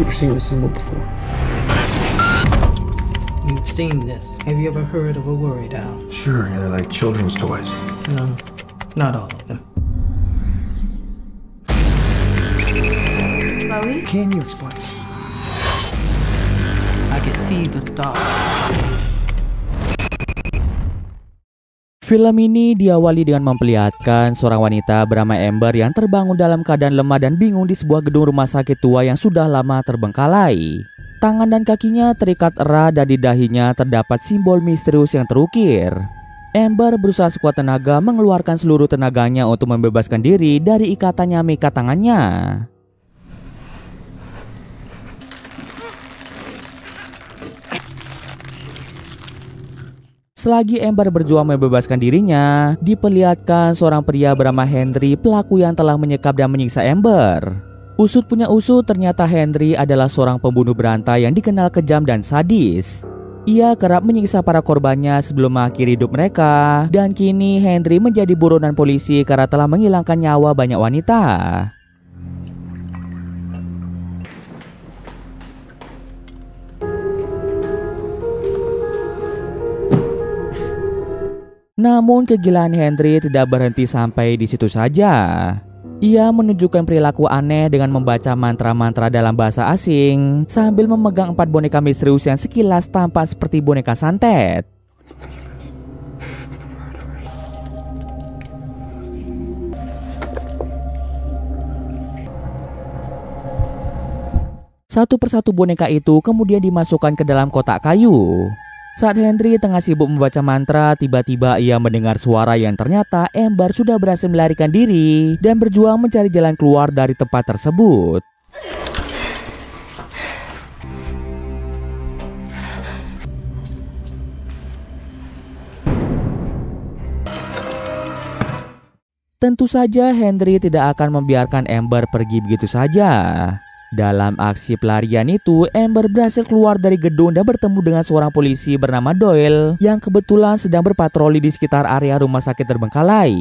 you ever seen this symbol before? You've seen this. Have you ever heard of a worry doll? Sure, yeah, they're like children's toys. No, not all of them. Chloe? Can you explain? I can see the doll. Film ini diawali dengan memperlihatkan seorang wanita bernama Amber yang terbangun dalam keadaan lemah dan bingung di sebuah gedung rumah sakit tua yang sudah lama terbengkalai. Tangan dan kakinya terikat erat dan di dahinya terdapat simbol misterius yang terukir. Amber berusaha sekuat tenaga mengeluarkan seluruh tenaganya untuk membebaskan diri dari ikatan yang mengikat tangannya. Selagi Amber berjuang membebaskan dirinya, diperlihatkan seorang pria bernama Henry, pelaku yang telah menyekap dan menyiksa Amber. Usut punya usut, ternyata Henry adalah seorang pembunuh berantai yang dikenal kejam dan sadis. Ia kerap menyiksa para korbannya sebelum mengakhiri hidup mereka, dan kini Henry menjadi buronan polisi karena telah menghilangkan nyawa banyak wanita. Namun kegilaan Henry tidak berhenti sampai di situ saja. Ia menunjukkan perilaku aneh dengan membaca mantra-mantra dalam bahasa asing sambil memegang 4 boneka misterius yang sekilas tampak seperti boneka santet. Satu persatu boneka itu kemudian dimasukkan ke dalam kotak kayu. Saat Henry tengah sibuk membaca mantra, tiba-tiba ia mendengar suara yang ternyata Amber sudah berhasil melarikan diri dan berjuang mencari jalan keluar dari tempat tersebut. Tentu saja Henry tidak akan membiarkan Amber pergi begitu saja. Dalam aksi pelarian itu, Amber berhasil keluar dari gedung dan bertemu dengan seorang polisi bernama Doyle yang kebetulan sedang berpatroli di sekitar area rumah sakit terbengkalai.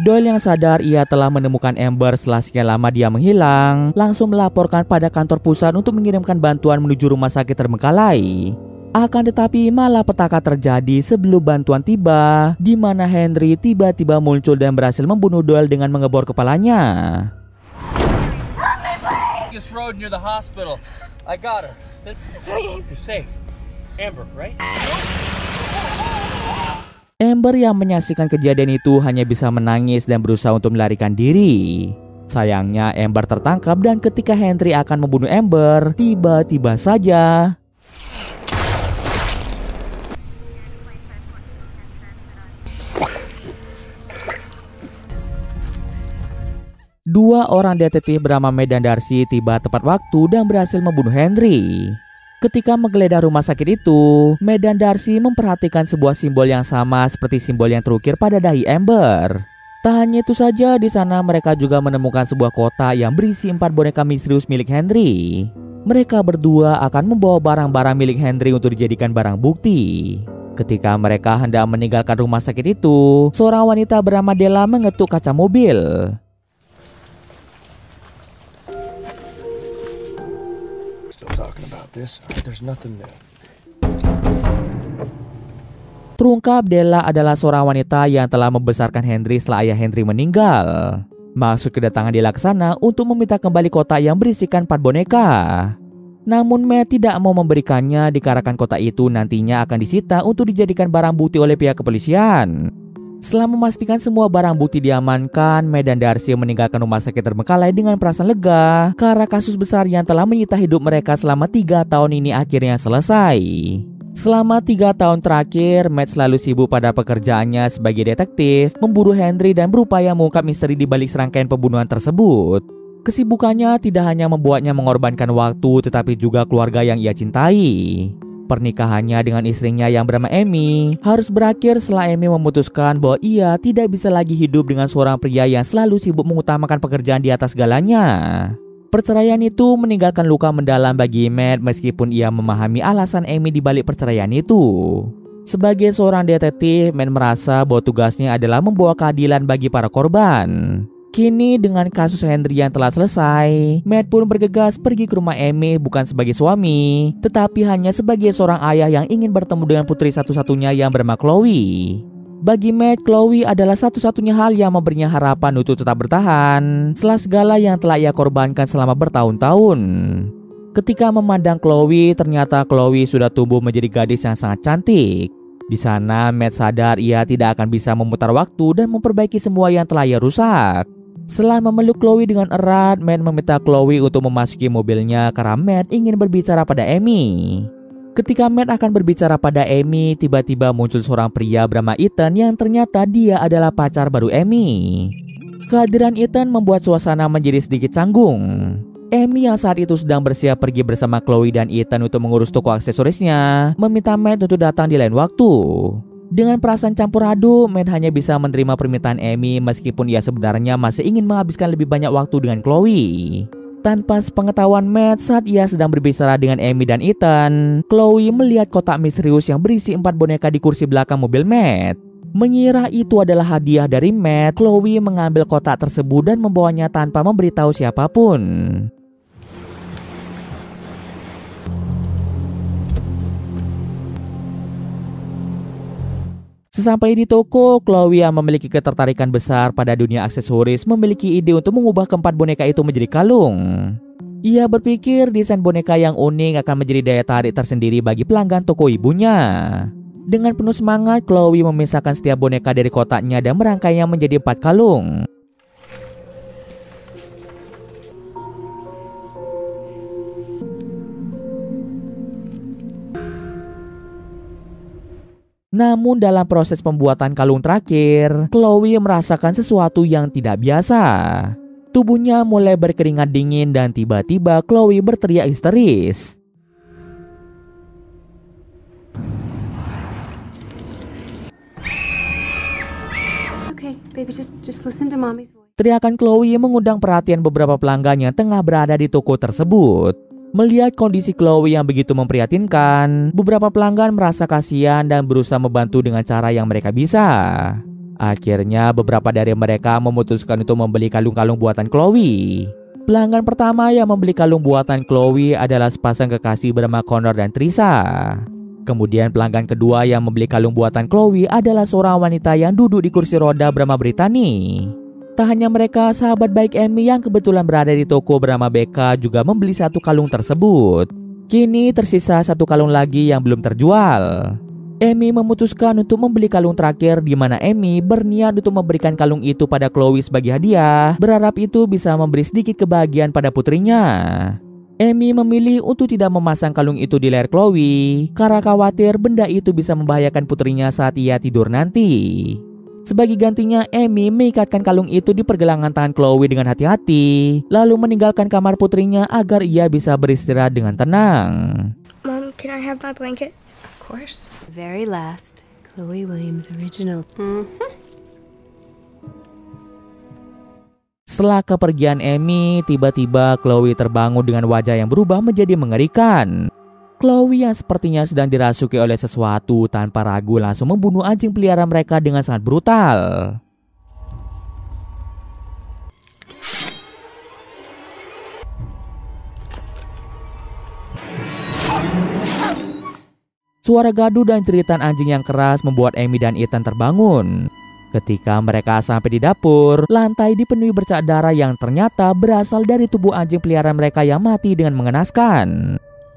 Doyle yang sadar ia telah menemukan Amber setelah sekian lama dia menghilang, langsung melaporkan pada kantor pusat untuk mengirimkan bantuan menuju rumah sakit terbengkalai. Akan tetapi malah petaka terjadi sebelum bantuan tiba, di mana Henry tiba-tiba muncul dan berhasil membunuh Doyle dengan mengebor kepalanya. Road near the hospital. I got her. Sit. Please. You're safe. Amber, right? Amber yang menyaksikan kejadian itu hanya bisa menangis dan berusaha untuk melarikan diri. Sayangnya Amber tertangkap dan ketika Henry akan membunuh Amber, tiba-tiba saja dua orang detektif bernama Matt dan Darcy tiba tepat waktu dan berhasil membunuh Henry. Ketika menggeledah rumah sakit itu, Matt dan Darcy memperhatikan sebuah simbol yang sama seperti simbol yang terukir pada dahi Amber. Tak hanya itu saja, di sana mereka juga menemukan sebuah kotak yang berisi 4 boneka misterius milik Henry. Mereka berdua akan membawa barang-barang milik Henry untuk dijadikan barang bukti. Ketika mereka hendak meninggalkan rumah sakit itu, seorang wanita bernama Della mengetuk kaca mobil. Terungkap Della adalah seorang wanita yang telah membesarkan Henry setelah ayah Henry meninggal. Maksud kedatangan Della ke sana untuk meminta kembali kotak yang berisikan 4 boneka. Namun Matt tidak mau memberikannya dikarenakan kotak itu nantinya akan disita untuk dijadikan barang bukti oleh pihak kepolisian. Setelah memastikan semua barang bukti diamankan, Matt dan Darcy meninggalkan rumah sakit terbengkalai dengan perasaan lega karena kasus besar yang telah menyita hidup mereka selama 3 tahun ini akhirnya selesai. Selama 3 tahun terakhir, Matt selalu sibuk pada pekerjaannya sebagai detektif, memburu Henry dan berupaya mengungkap misteri di balik serangkaian pembunuhan tersebut. Kesibukannya tidak hanya membuatnya mengorbankan waktu, tetapi juga keluarga yang ia cintai. Pernikahannya dengan istrinya yang bernama Amy harus berakhir setelah Amy memutuskan bahwa ia tidak bisa lagi hidup dengan seorang pria yang selalu sibuk mengutamakan pekerjaan di atas segalanya. Perceraian itu meninggalkan luka mendalam bagi Matt meskipun ia memahami alasan Amy di balik perceraian itu. Sebagai seorang detektif, Matt merasa bahwa tugasnya adalah membawa keadilan bagi para korban. Kini dengan kasus Henry yang telah selesai, Matt pun bergegas pergi ke rumah Amy bukan sebagai suami, tetapi hanya sebagai seorang ayah yang ingin bertemu dengan putri satu-satunya yang bernama Chloe. Bagi Matt, Chloe adalah satu-satunya hal yang memberinya harapan untuk tetap bertahan setelah segala yang telah ia korbankan selama bertahun-tahun. Ketika memandang Chloe, ternyata Chloe sudah tumbuh menjadi gadis yang sangat cantik. Di sana, Matt sadar ia tidak akan bisa memutar waktu dan memperbaiki semua yang telah ia rusak. Setelah memeluk Chloe dengan erat, Matt meminta Chloe untuk memasuki mobilnya karena Matt ingin berbicara pada Amy. Ketika Matt akan berbicara pada Amy, tiba-tiba muncul seorang pria bernama Ethan yang ternyata dia adalah pacar baru Amy. Kehadiran Ethan membuat suasana menjadi sedikit canggung. Amy yang saat itu sedang bersiap pergi bersama Chloe dan Ethan untuk mengurus toko aksesorisnya, meminta Matt untuk datang di lain waktu. Dengan perasaan campur aduk, Matt hanya bisa menerima permintaan Amy meskipun ia sebenarnya masih ingin menghabiskan lebih banyak waktu dengan Chloe. Tanpa sepengetahuan Matt, saat ia sedang berbicara dengan Amy dan Ethan, Chloe melihat kotak misterius yang berisi 4 boneka di kursi belakang mobil Matt. Mengira itu adalah hadiah dari Matt, Chloe mengambil kotak tersebut dan membawanya tanpa memberitahu siapapun. Sesampai di toko, Chloe yang memiliki ketertarikan besar pada dunia aksesoris memiliki ide untuk mengubah keempat boneka itu menjadi kalung. Ia berpikir desain boneka yang unik akan menjadi daya tarik tersendiri bagi pelanggan toko ibunya. Dengan penuh semangat, Chloe memisahkan setiap boneka dari kotaknya dan merangkainya menjadi 4 kalung. Namun dalam proses pembuatan kalung terakhir, Chloe merasakan sesuatu yang tidak biasa. Tubuhnya mulai berkeringat dingin dan tiba-tiba Chloe berteriak histeris. Okay, baby, just listen to mommy's voice. Teriakan Chloe mengundang perhatian beberapa pelanggan yang tengah berada di toko tersebut. Melihat kondisi Chloe yang begitu memprihatinkan, beberapa pelanggan merasa kasihan dan berusaha membantu dengan cara yang mereka bisa. Akhirnya beberapa dari mereka memutuskan untuk membeli kalung-kalung buatan Chloe. Pelanggan pertama yang membeli kalung buatan Chloe adalah sepasang kekasih bernama Connor dan Trisha. Kemudian pelanggan kedua yang membeli kalung buatan Chloe adalah seorang wanita yang duduk di kursi roda bernama Brittany. Tak hanya mereka, sahabat baik Amy yang kebetulan berada di toko bernama Becca juga membeli 1 kalung tersebut. Kini tersisa 1 kalung lagi yang belum terjual. Amy memutuskan untuk membeli kalung terakhir di mana Amy berniat untuk memberikan kalung itu pada Chloe sebagai hadiah, berharap itu bisa memberi sedikit kebahagiaan pada putrinya. Amy memilih untuk tidak memasang kalung itu di leher Chloe karena khawatir benda itu bisa membahayakan putrinya saat ia tidur nanti. Sebagai gantinya, Amy mengikatkan kalung itu di pergelangan tangan Chloe dengan hati-hati, lalu meninggalkan kamar putrinya agar ia bisa beristirahat dengan tenang. Mom, can I have my blanket? Of course. Very last, Chloe Williams original. Setelah kepergian Amy, tiba-tiba Chloe terbangun dengan wajah yang berubah menjadi mengerikan. Chloe yang sepertinya sedang dirasuki oleh sesuatu tanpa ragu langsung membunuh anjing peliharaan mereka dengan sangat brutal. Suara gaduh dan jeritan anjing yang keras membuat Amy dan Ethan terbangun. Ketika mereka sampai di dapur, lantai dipenuhi bercak darah yang ternyata berasal dari tubuh anjing peliharaan mereka yang mati dengan mengenaskan.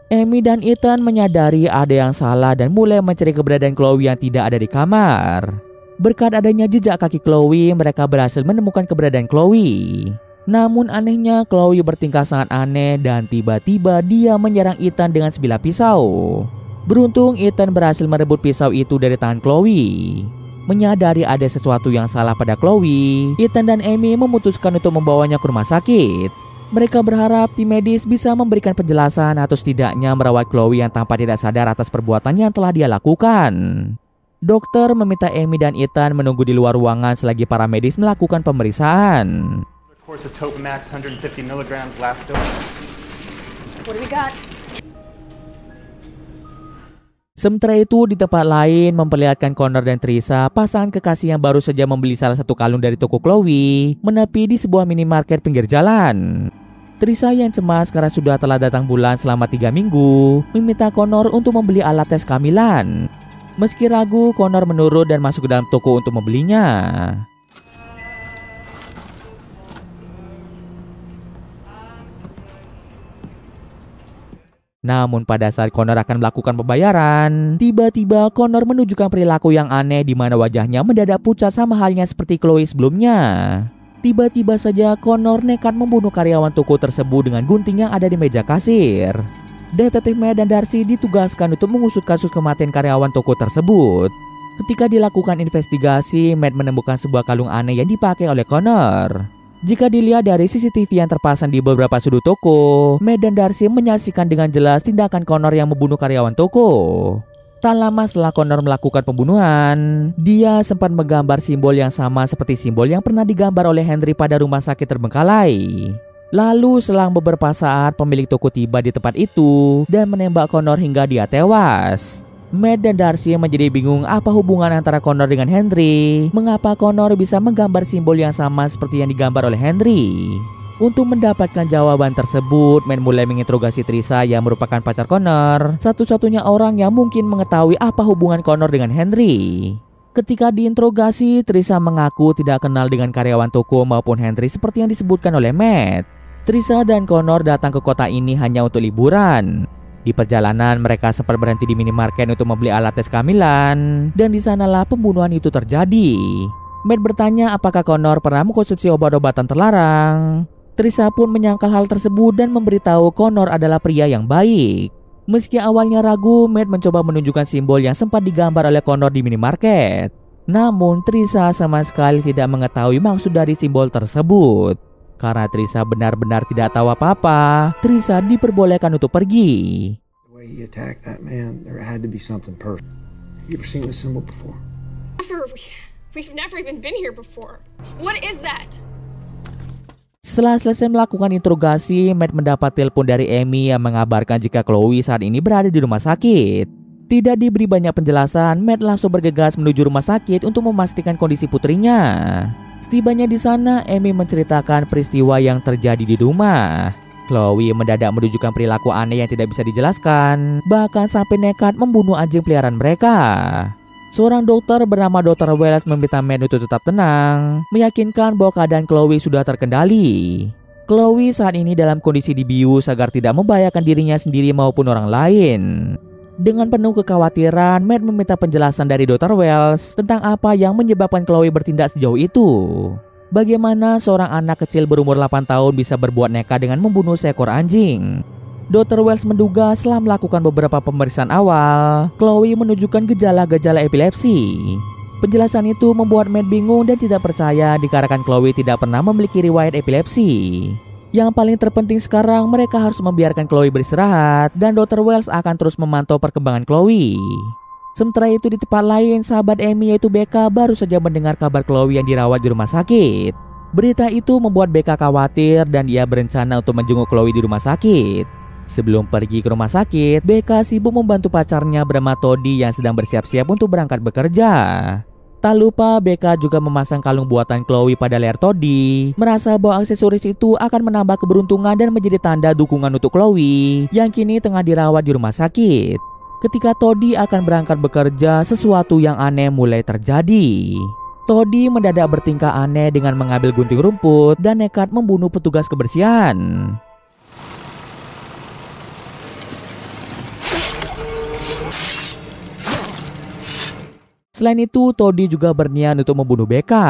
Amy dan Ethan menyadari ada yang salah dan mulai mencari keberadaan Chloe yang tidak ada di kamar. Berkat adanya jejak kaki Chloe, mereka berhasil menemukan keberadaan Chloe. Namun anehnya, Chloe bertingkah sangat aneh dan tiba-tiba dia menyerang Ethan dengan sebilah pisau. Beruntung Ethan berhasil merebut pisau itu dari tangan Chloe. Menyadari ada sesuatu yang salah pada Chloe, Ethan dan Amy memutuskan untuk membawanya ke rumah sakit. Mereka berharap tim medis bisa memberikan penjelasan atau setidaknya merawat Chloe yang tampak tidak sadar atas perbuatan yang telah dia lakukan. Dokter meminta Amy dan Ethan menunggu di luar ruangan selagi para medis melakukan pemeriksaan. Sementara itu di tempat lain memperlihatkan Connor dan Trisha, pasangan kekasih yang baru saja membeli salah satu kalung dari toko Chloe, menepi di sebuah minimarket pinggir jalan. Trisha yang cemas karena sudah telah datang bulan selama 3 minggu, meminta Connor untuk membeli alat tes kehamilan. Meski ragu, Connor menurut dan masuk ke dalam toko untuk membelinya. Namun pada saat Connor akan melakukan pembayaran, tiba-tiba Connor menunjukkan perilaku yang aneh di mana wajahnya mendadak pucat sama halnya seperti Chloe sebelumnya. Tiba-tiba saja Connor nekat membunuh karyawan toko tersebut dengan gunting yang ada di meja kasir. Detektif Matt dan Darcy ditugaskan untuk mengusut kasus kematian karyawan toko tersebut. Ketika dilakukan investigasi, Matt menemukan sebuah kalung aneh yang dipakai oleh Connor. Jika dilihat dari CCTV yang terpasang di beberapa sudut toko, Matt dan Darcy menyaksikan dengan jelas tindakan Connor yang membunuh karyawan toko. Tak lama setelah Connor melakukan pembunuhan, dia sempat menggambar simbol yang sama seperti simbol yang pernah digambar oleh Henry pada rumah sakit terbengkalai. Lalu selang beberapa saat pemilik toko tiba di tempat itu dan menembak Connor hingga dia tewas. Matt dan Darcy menjadi bingung apa hubungan antara Connor dengan Henry. Mengapa Connor bisa menggambar simbol yang sama seperti yang digambar oleh Henry? Untuk mendapatkan jawaban tersebut, Matt mulai menginterogasi Trisha yang merupakan pacar Connor, satu-satunya orang yang mungkin mengetahui apa hubungan Connor dengan Henry. Ketika diinterogasi, Trisha mengaku tidak kenal dengan karyawan toko maupun Henry seperti yang disebutkan oleh Matt. Trisha dan Connor datang ke kota ini hanya untuk liburan. Di perjalanan mereka sempat berhenti di minimarket untuk membeli alat tes kehamilan, dan di sanalah pembunuhan itu terjadi. Matt bertanya apakah Connor pernah mengkonsumsi obat-obatan terlarang. Trisha pun menyangkal hal tersebut dan memberitahu Connor adalah pria yang baik. Meski awalnya ragu, Matt mencoba menunjukkan simbol yang sempat digambar oleh Connor di minimarket. Namun Trisha sama sekali tidak mengetahui maksud dari simbol tersebut. Karena Trisha benar-benar tidak tahu apa-apa, Trisha diperbolehkan untuk pergi. The way he attacked that man, there had to be something personal. You ever seen this symbol before? We've never even been here before. What is that? Setelah selesai melakukan interogasi, Matt mendapat telepon dari Amy yang mengabarkan jika Chloe saat ini berada di rumah sakit. Tidak diberi banyak penjelasan, Matt langsung bergegas menuju rumah sakit untuk memastikan kondisi putrinya. Setibanya di sana, Amy menceritakan peristiwa yang terjadi di rumah. Chloe mendadak menunjukkan perilaku aneh yang tidak bisa dijelaskan, bahkan sampai nekat membunuh anjing peliharaan mereka. Seorang dokter bernama Dr. Wells meminta Matt untuk tetap tenang, meyakinkan bahwa keadaan Chloe sudah terkendali. Chloe saat ini dalam kondisi dibius agar tidak membahayakan dirinya sendiri maupun orang lain. Dengan penuh kekhawatiran, Matt meminta penjelasan dari Dr. Wells tentang apa yang menyebabkan Chloe bertindak sejauh itu. Bagaimana seorang anak kecil berumur 8 tahun bisa berbuat nekat dengan membunuh seekor anjing. Dr. Wells menduga setelah melakukan beberapa pemeriksaan awal, Chloe menunjukkan gejala-gejala epilepsi. Penjelasan itu membuat Matt bingung dan tidak percaya dikarenakan Chloe tidak pernah memiliki riwayat epilepsi. Yang paling terpenting sekarang, mereka harus membiarkan Chloe beristirahat dan Dr. Wells akan terus memantau perkembangan Chloe. Sementara itu di tempat lain, sahabat Amy yaitu Becca baru saja mendengar kabar Chloe yang dirawat di rumah sakit. Berita itu membuat Becca khawatir dan ia berencana untuk menjenguk Chloe di rumah sakit. Sebelum pergi ke rumah sakit, Becca sibuk membantu pacarnya bernama Toddy yang sedang bersiap-siap untuk berangkat bekerja. Tak lupa Becca juga memasang kalung buatan Chloe pada leher Toddy, merasa bahwa aksesoris itu akan menambah keberuntungan dan menjadi tanda dukungan untuk Chloe yang kini tengah dirawat di rumah sakit. Ketika Toddy akan berangkat bekerja, sesuatu yang aneh mulai terjadi. Toddy mendadak bertingkah aneh dengan mengambil gunting rumput dan nekat membunuh petugas kebersihan. Selain itu, Toddy juga berniat untuk membunuh Becca.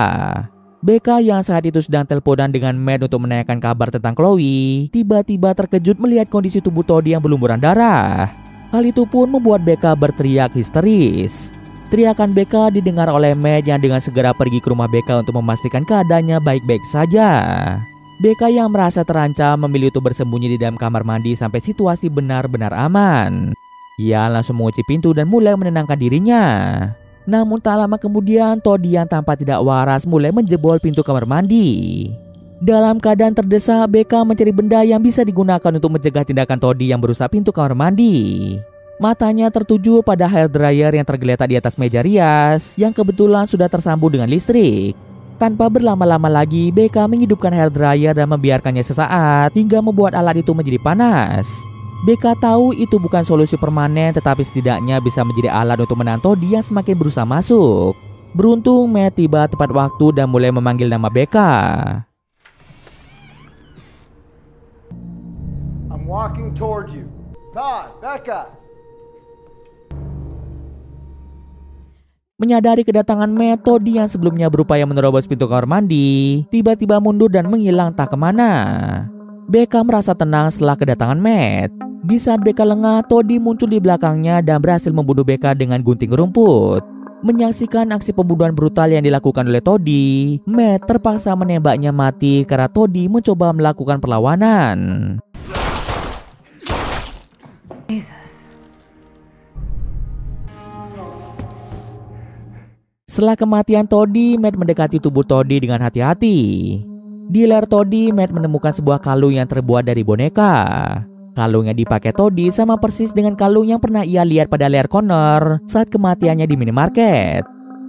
Becca yang saat itu sedang teleponan dengan Matt untuk menanyakan kabar tentang Chloe, tiba-tiba terkejut melihat kondisi tubuh Toddy yang berlumuran darah. Hal itu pun membuat Becca berteriak histeris. Teriakan Becca didengar oleh Matt yang dengan segera pergi ke rumah Becca untuk memastikan keadaannya baik-baik saja. Becca yang merasa terancam memilih untuk bersembunyi di dalam kamar mandi sampai situasi benar-benar aman. Ia langsung mengunci pintu dan mulai menenangkan dirinya. Namun tak lama kemudian, Toddy yang tampak tidak waras mulai menjebol pintu kamar mandi. Dalam keadaan terdesak, Becca mencari benda yang bisa digunakan untuk mencegah tindakan Toddy yang merusak pintu kamar mandi. Matanya tertuju pada hair dryer yang tergeletak di atas meja rias yang kebetulan sudah tersambung dengan listrik. Tanpa berlama-lama lagi, Becca menghidupkan hair dryer dan membiarkannya sesaat hingga membuat alat itu menjadi panas. Becca tahu itu bukan solusi permanen, tetapi setidaknya bisa menjadi alat untuk menahan Todd yang semakin berusaha masuk. Beruntung Matt tiba tepat waktu dan mulai memanggil nama Becca. I'm walking towards you. Todd, Becca. Menyadari kedatangan Matt, Todd yang sebelumnya berupaya menerobos pintu kamar mandi tiba-tiba mundur dan menghilang tak kemana. Becca merasa tenang setelah kedatangan Matt. Di saat Becca lengah, Todd muncul di belakangnya dan berhasil membunuh Becca dengan gunting rumput. Menyaksikan aksi pembunuhan brutal yang dilakukan oleh Todd, Matt terpaksa menembaknya mati karena Todd mencoba melakukan perlawanan. Setelah kematian Todd, Matt mendekati tubuh Todd dengan hati-hati. Di leher Todd, Matt menemukan sebuah kalung yang terbuat dari boneka. Kalung yang dipakai Todd sama persis dengan kalung yang pernah ia lihat pada leher Connor saat kematiannya di minimarket.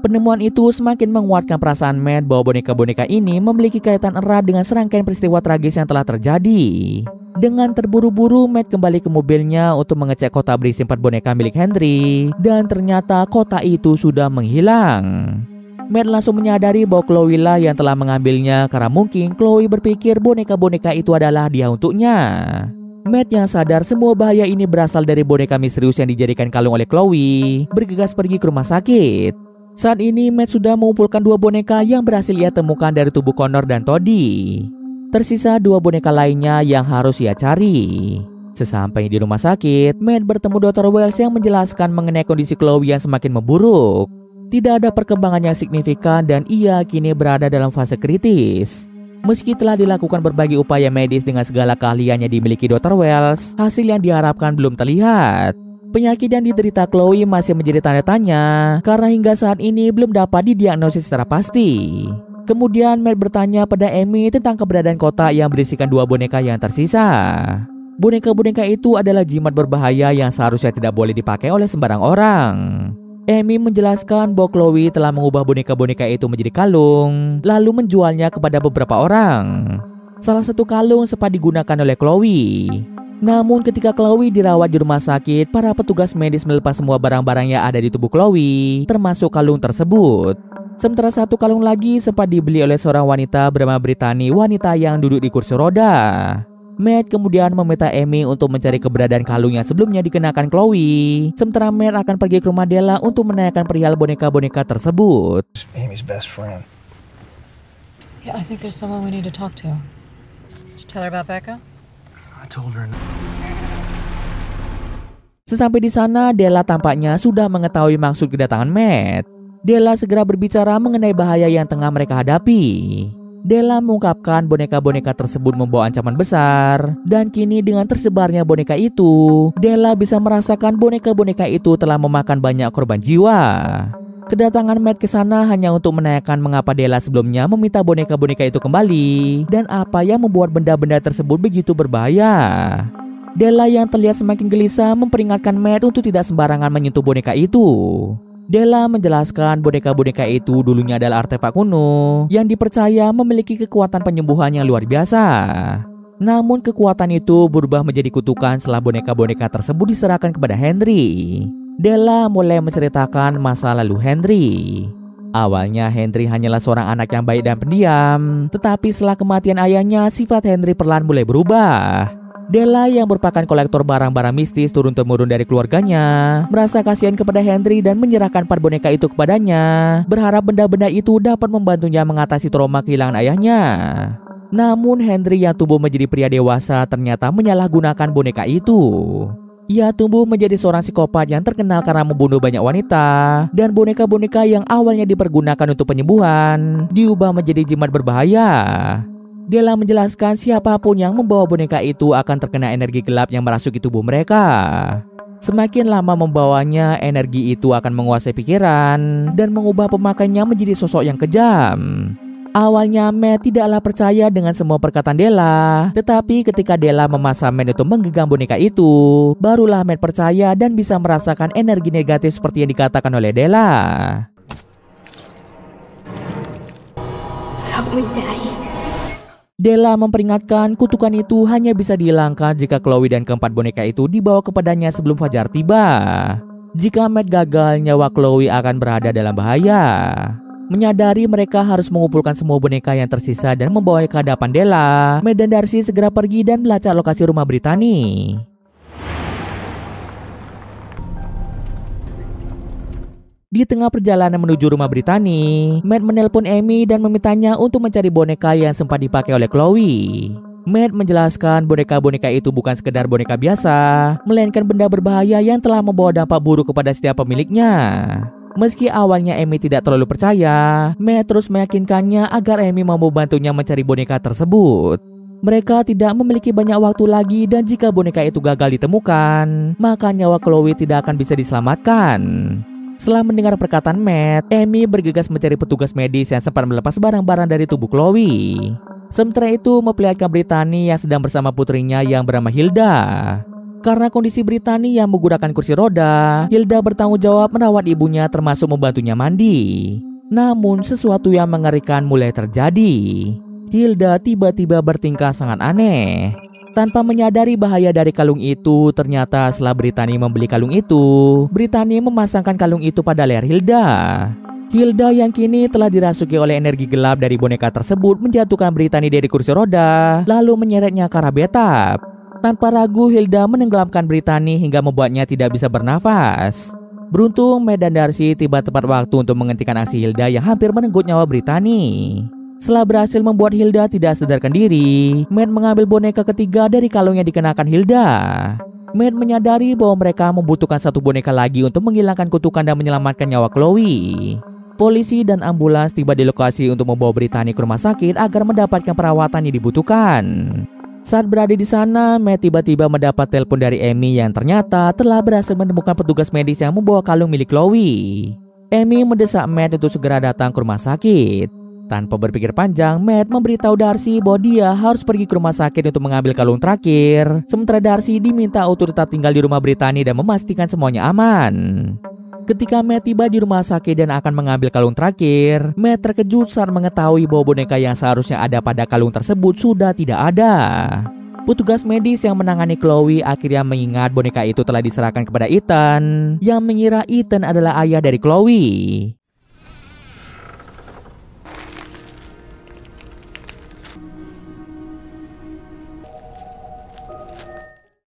Penemuan itu semakin menguatkan perasaan Matt bahwa boneka-boneka ini memiliki kaitan erat dengan serangkaian peristiwa tragis yang telah terjadi. Dengan terburu-buru, Matt kembali ke mobilnya untuk mengecek kotak berisi 4 boneka milik Henry, dan ternyata kotak itu sudah menghilang. Matt langsung menyadari bahwa Chloe lah yang telah mengambilnya karena mungkin Chloe berpikir boneka-boneka itu adalah dia untuknya. Matt yang sadar semua bahaya ini berasal dari boneka misterius yang dijadikan kalung oleh Chloe, bergegas pergi ke rumah sakit. Saat ini Matt sudah mengumpulkan 2 boneka yang berhasil ia temukan dari tubuh Connor dan Todd. Tersisa 2 boneka lainnya yang harus ia cari. Sesampai di rumah sakit, Matt bertemu Dr. Wells yang menjelaskan mengenai kondisi Chloe yang semakin memburuk. Tidak ada perkembangan yang signifikan dan ia kini berada dalam fase kritis. Meski telah dilakukan berbagai upaya medis dengan segala keahlian yang dimiliki Dr. Wells, hasil yang diharapkan belum terlihat. Penyakit yang diderita Chloe masih menjadi tanda tanya karena hingga saat ini belum dapat didiagnosis secara pasti. Kemudian Matt bertanya pada Amy tentang keberadaan kotak yang berisikan 2 boneka yang tersisa. Boneka-boneka itu adalah jimat berbahaya yang seharusnya tidak boleh dipakai oleh sembarang orang. Amy menjelaskan bahwa Chloe telah mengubah boneka-boneka itu menjadi kalung, lalu menjualnya kepada beberapa orang. Salah satu kalung sempat digunakan oleh Chloe. Namun ketika Chloe dirawat di rumah sakit, para petugas medis melepas semua barang-barang yang ada di tubuh Chloe, termasuk kalung tersebut. Sementara satu kalung lagi sempat dibeli oleh seorang wanita bernama Brittany, wanita yang duduk di kursi roda. Matt kemudian meminta Amy untuk mencari keberadaan kalung yang sebelumnya dikenakan Chloe. Sementara Matt akan pergi ke rumah Della untuk menanyakan perihal boneka-boneka tersebut. Amy's best friend. Yeah, I think there's someone we need to talk to. Did you tell her about Becca? I told her. Sesampai di sana, Della tampaknya sudah mengetahui maksud kedatangan Matt. Della segera berbicara mengenai bahaya yang tengah mereka hadapi. Della mengungkapkan boneka-boneka tersebut membawa ancaman besar, dan kini dengan tersebarnya boneka itu, Della bisa merasakan boneka-boneka itu telah memakan banyak korban jiwa. Kedatangan Matt ke sana hanya untuk menanyakan mengapa Della sebelumnya meminta boneka-boneka itu kembali dan apa yang membuat benda-benda tersebut begitu berbahaya. Della yang terlihat semakin gelisah memperingatkan Matt untuk tidak sembarangan menyentuh boneka itu. Della menjelaskan boneka-boneka itu dulunya adalah artefak kuno yang dipercaya memiliki kekuatan penyembuhan yang luar biasa. Namun kekuatan itu berubah menjadi kutukan setelah boneka-boneka tersebut diserahkan kepada Henry. Della mulai menceritakan masa lalu Henry. Awalnya Henry hanyalah seorang anak yang baik dan pendiam, tetapi setelah kematian ayahnya, sifat Henry perlahan mulai berubah. Della yang merupakan kolektor barang-barang mistis turun-temurun dari keluarganya merasa kasihan kepada Henry dan menyerahkan 4 boneka itu kepadanya, berharap benda-benda itu dapat membantunya mengatasi trauma kehilangan ayahnya. Namun Henry yang tumbuh menjadi pria dewasa ternyata menyalahgunakan boneka itu. Ia tumbuh menjadi seorang psikopat yang terkenal karena membunuh banyak wanita, dan boneka-boneka yang awalnya dipergunakan untuk penyembuhan diubah menjadi jimat berbahaya. Della menjelaskan siapapun yang membawa boneka itu akan terkena energi gelap yang merasuki tubuh mereka. Semakin lama membawanya, energi itu akan menguasai pikiran dan mengubah pemakainya menjadi sosok yang kejam. Awalnya Matt tidaklah percaya dengan semua perkataan Della, tetapi ketika Della memaksa Matt untuk menggenggam boneka itu, barulah Matt percaya dan bisa merasakan energi negatif seperti yang dikatakan oleh Della. Help me, Daddy. Della memperingatkan kutukan itu hanya bisa dihilangkan jika Chloe dan keempat boneka itu dibawa kepadanya sebelum fajar tiba. Jika Matt gagal, nyawa Chloe akan berada dalam bahaya. Menyadari mereka harus mengumpulkan semua boneka yang tersisa dan membawanya ke hadapan Della, Matt dan Darcy segera pergi dan melacak lokasi rumah Brittany. Di tengah perjalanan menuju rumah Brittany, Matt menelpon Amy dan memintanya untuk mencari boneka yang sempat dipakai oleh Chloe. Matt menjelaskan boneka-boneka itu bukan sekedar boneka biasa, melainkan benda berbahaya yang telah membawa dampak buruk kepada setiap pemiliknya. Meski awalnya Amy tidak terlalu percaya, Matt terus meyakinkannya agar Amy mau membantunya mencari boneka tersebut. Mereka tidak memiliki banyak waktu lagi dan jika boneka itu gagal ditemukan, maka nyawa Chloe tidak akan bisa diselamatkan. Setelah mendengar perkataan Matt, Amy bergegas mencari petugas medis yang sempat melepas barang-barang dari tubuh Chloe. Sementara itu memperlihatkan Brittany yang sedang bersama putrinya yang bernama Hilda. Karena kondisi Brittany yang menggunakan kursi roda, Hilda bertanggung jawab merawat ibunya termasuk membantunya mandi. Namun sesuatu yang mengerikan mulai terjadi. Hilda tiba-tiba bertingkah sangat aneh. Tanpa menyadari bahaya dari kalung itu, ternyata setelah Brittany membeli kalung itu, Brittany memasangkan kalung itu pada leher Hilda. Hilda yang kini telah dirasuki oleh energi gelap dari boneka tersebut menjatuhkan Brittany dari kursi roda, lalu menyeretnya ke arah bathtub. Tanpa ragu, Hilda menenggelamkan Brittany hingga membuatnya tidak bisa bernafas. Beruntung, Matt dan Darcy tiba tepat waktu untuk menghentikan aksi Hilda yang hampir merenggut nyawa Brittany. Setelah berhasil membuat Hilda tidak sadarkan diri, Matt mengambil boneka ketiga dari kalung yang dikenakan Hilda. Matt menyadari bahwa mereka membutuhkan satu boneka lagi untuk menghilangkan kutukan dan menyelamatkan nyawa Chloe. Polisi dan ambulans tiba di lokasi untuk membawa Brittany ke rumah sakit agar mendapatkan perawatan yang dibutuhkan. Saat berada di sana, Matt tiba-tiba mendapat telepon dari Amy yang ternyata telah berhasil menemukan petugas medis yang membawa kalung milik Chloe. Amy mendesak Matt untuk segera datang ke rumah sakit. Tanpa berpikir panjang, Matt memberitahu Darcy bahwa dia harus pergi ke rumah sakit untuk mengambil kalung terakhir. Sementara Darcy diminta untuk tetap tinggal di rumah Brittany dan memastikan semuanya aman. Ketika Matt tiba di rumah sakit dan akan mengambil kalung terakhir, Matt terkejut saat mengetahui bahwa boneka yang seharusnya ada pada kalung tersebut sudah tidak ada. Petugas medis yang menangani Chloe akhirnya mengingat boneka itu telah diserahkan kepada Ethan, yang mengira Ethan adalah ayah dari Chloe.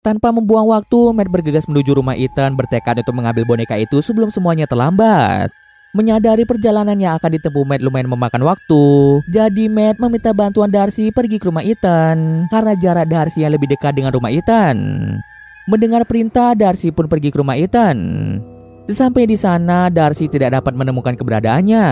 Tanpa membuang waktu, Matt bergegas menuju rumah Ethan bertekad untuk mengambil boneka itu sebelum semuanya terlambat. Menyadari perjalanan yang akan ditempuh Matt lumayan memakan waktu, jadi Matt meminta bantuan Darcy pergi ke rumah Ethan karena jarak Darcy yang lebih dekat dengan rumah Ethan. Mendengar perintah, Darcy pun pergi ke rumah Ethan. Sesampai di sana, Darcy tidak dapat menemukan keberadaannya.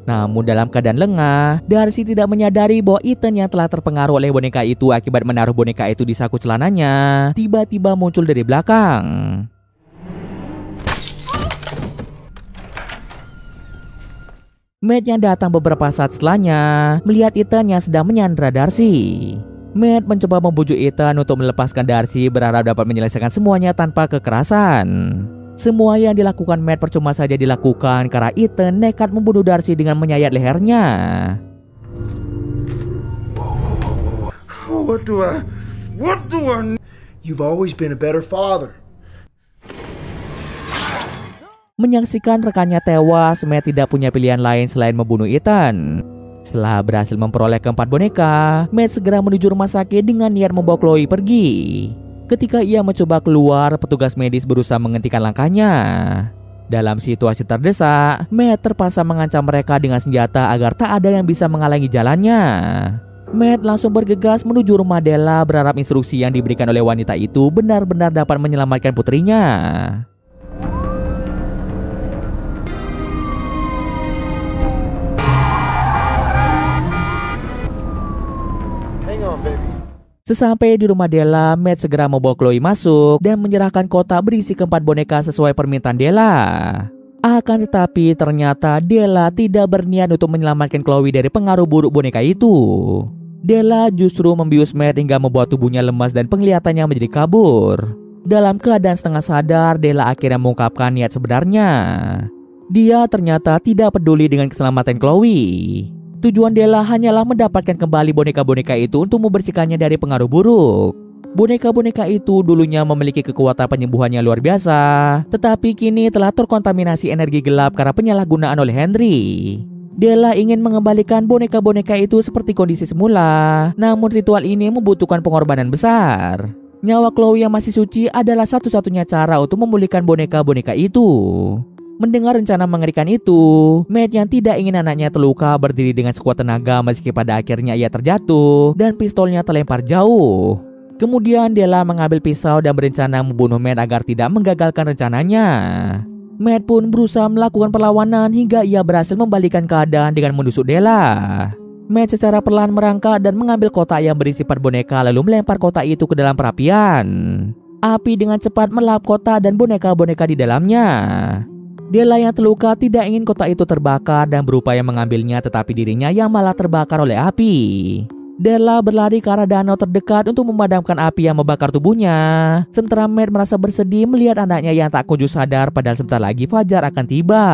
Namun dalam keadaan lengah, Darcy tidak menyadari bahwa Ethan yang telah terpengaruh oleh boneka itu akibat menaruh boneka itu di saku celananya, tiba-tiba muncul dari belakang. Matt yang datang beberapa saat setelahnya melihat Ethan yang sedang menyandra Darcy. Matt mencoba membujuk Ethan untuk melepaskan Darcy, berharap dapat menyelesaikan semuanya tanpa kekerasan. Semua yang dilakukan Matt percuma saja dilakukan karena Ethan nekat membunuh Darcy dengan menyayat lehernya. What do I... You've always been a better father. Menyaksikan rekannya tewas, Matt tidak punya pilihan lain selain membunuh Ethan. Setelah berhasil memperoleh keempat boneka, Matt segera menuju rumah sakit dengan niat membawa Chloe pergi. Ketika ia mencoba keluar, petugas medis berusaha menghentikan langkahnya. Dalam situasi terdesak, Matt terpaksa mengancam mereka dengan senjata agar tak ada yang bisa menghalangi jalannya. Matt langsung bergegas menuju rumah Della, berharap instruksi yang diberikan oleh wanita itu benar-benar dapat menyelamatkan putrinya. Hang on, baby. Sesampai di rumah Della, Matt segera membawa Chloe masuk dan menyerahkan kotak berisi keempat boneka sesuai permintaan Della. Akan tetapi ternyata Della tidak berniat untuk menyelamatkan Chloe dari pengaruh buruk boneka itu. Della justru membius Matt hingga membuat tubuhnya lemas dan penglihatannya menjadi kabur. Dalam keadaan setengah sadar, Della akhirnya mengungkapkan niat sebenarnya. Dia ternyata tidak peduli dengan keselamatan Chloe. Tujuan Della hanyalah mendapatkan kembali boneka-boneka itu untuk membersihkannya dari pengaruh buruk. Boneka-boneka itu dulunya memiliki kekuatan penyembuhan yang luar biasa, tetapi kini telah terkontaminasi energi gelap karena penyalahgunaan oleh Henry. Della ingin mengembalikan boneka-boneka itu seperti kondisi semula, namun ritual ini membutuhkan pengorbanan besar. Nyawa Chloe yang masih suci adalah satu-satunya cara untuk memulihkan boneka-boneka itu. Mendengar rencana mengerikan itu, Matt yang tidak ingin anaknya terluka berdiri dengan sekuat tenaga meski pada akhirnya ia terjatuh dan pistolnya terlempar jauh. Kemudian Della mengambil pisau dan berencana membunuh Matt agar tidak menggagalkan rencananya. Matt pun berusaha melakukan perlawanan hingga ia berhasil membalikkan keadaan dengan menusuk Della. Matt secara perlahan merangkak dan mengambil kotak yang berisi 4 boneka lalu melempar kotak itu ke dalam perapian. Api dengan cepat melahap kotak dan boneka-boneka di dalamnya. Della yang terluka tidak ingin kotak itu terbakar dan berupaya mengambilnya, tetapi dirinya yang malah terbakar oleh api. Della berlari ke arah danau terdekat untuk memadamkan api yang membakar tubuhnya. Sementara Matt merasa bersedih melihat anaknya yang tak kunjung sadar padahal sebentar lagi fajar akan tiba.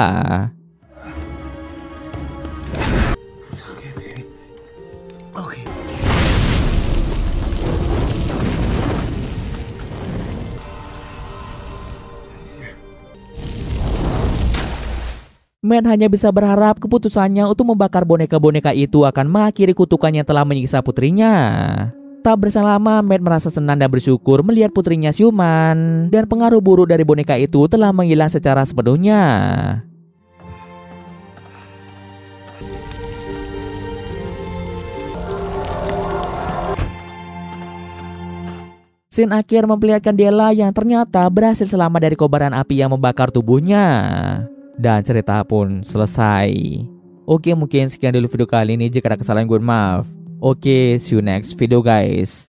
Matt hanya bisa berharap keputusannya untuk membakar boneka-boneka itu akan mengakhiri kutukan yang telah menyiksa putrinya. Tak berselang lama, Matt merasa senang dan bersyukur melihat putrinya siuman, dan pengaruh buruk dari boneka itu telah menghilang secara sepenuhnya. Scene akhir memperlihatkan Della yang ternyata berhasil selamat dari kobaran api yang membakar tubuhnya. Dan cerita pun selesai. Oke, mungkin sekian dulu video kali ini. Jika ada kesalahan gue maaf. Oke, see you next video guys.